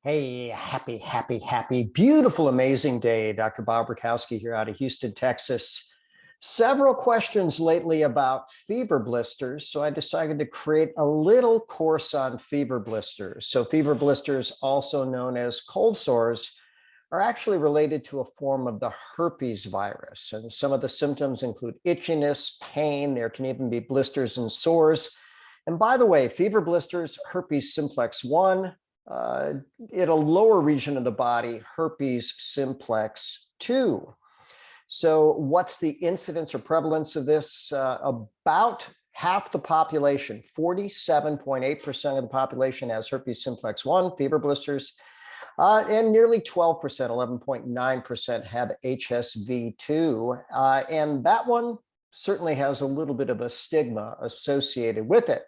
Hey, happy, beautiful, amazing day. Dr. Bob Rakowski here out of Houston, Texas. Several questions lately about fever blisters, so I decided to create a little course on fever blisters. So fever blisters, also known as cold sores, are actually related to a form of the herpes virus. And some of the symptoms include itchiness, pain. There can even be blisters and sores. And by the way, fever blisters, herpes simplex 1, in a lower region of the body, herpes simplex 2. So what's the incidence or prevalence of this? About half the population, 47.8% of the population has herpes simplex 1, fever blisters, and nearly 12%, 11.9% have HSV2. And that one certainly has a little bit of a stigma associated with it.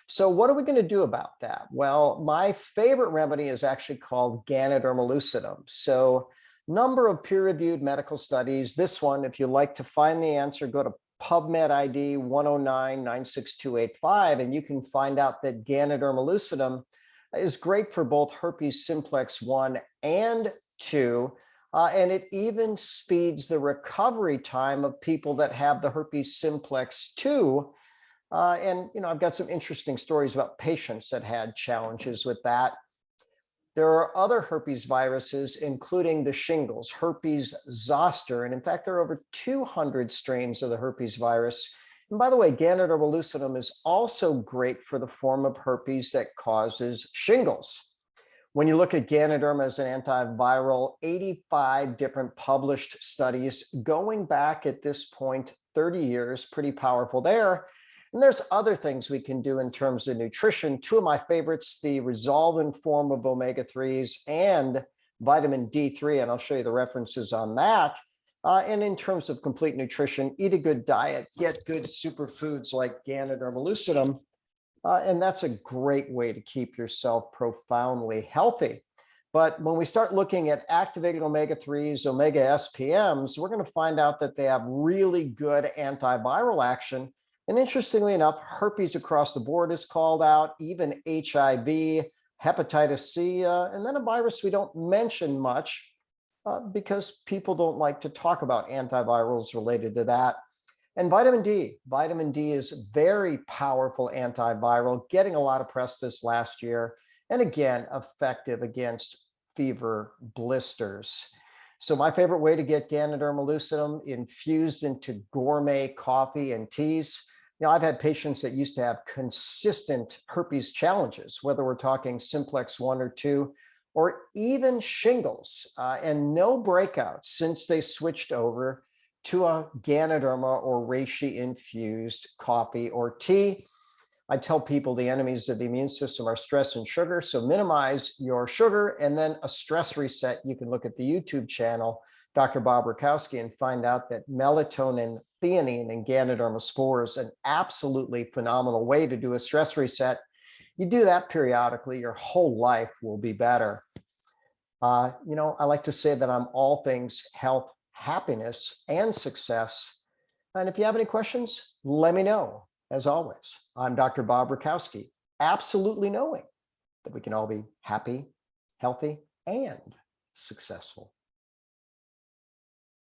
So what are we going to do about that? Well, my favorite remedy is actually called Ganoderma lucidum. So number of peer-reviewed medical studies. This one, if you like to find the answer, go to PubMed ID 109-96285, and you can find out that Ganoderma lucidum is great for both herpes simplex 1 and 2. And it even speeds the recovery time of people that have the herpes simplex 2. And I've got some interesting stories about patients that had challenges with that. There are other herpes viruses, including the shingles, herpes zoster. And in fact, there are over 200 strains of the herpes virus. And by the way, Ganoderma lucidum is also great for the form of herpes that causes shingles. When you look at Ganoderma as an antiviral, 85 different published studies going back at this point, 30 years, pretty powerful there. And there's other things we can do in terms of nutrition. Two of my favorites, the resolvin form of omega-3s and vitamin D3, and I'll show you the references on that. And in terms of complete nutrition, eat a good diet, get good superfoods like Ganoderma lucidum, and that's a great way to keep yourself profoundly healthy. But when we start looking at activated omega-3s, omega SPMs, we're going to find out that they have really good antiviral action. And interestingly enough, herpes across the board is called out, even HIV, hepatitis C, and then a virus we don't mention much because people don't like to talk about antivirals related to that. And vitamin D. Vitamin D is very powerful antiviral, getting a lot of press this last year, and again, effective against fever blisters. So my favorite way to get Ganoderma lucidum infused into gourmet coffee and teas. I've had patients that used to have consistent herpes challenges, whether we're talking simplex 1 or 2, or even shingles, and no breakouts since they switched over to a Ganoderma or reishi infused coffee or tea. I tell people the enemies of the immune system are stress and sugar, so minimize your sugar, and then a stress reset. You can look at the YouTube channel, Dr. Bob Rakowski, and find out that melatonin, theanine, and Ganoderma spores, an absolutely phenomenal way to do a stress reset. You do that periodically, your whole life will be better. I like to say that I'm all things health, happiness, and success. And if you have any questions, let me know. As always, I'm Dr. Bob Rakowski, absolutely knowing that we can all be happy, healthy, and successful.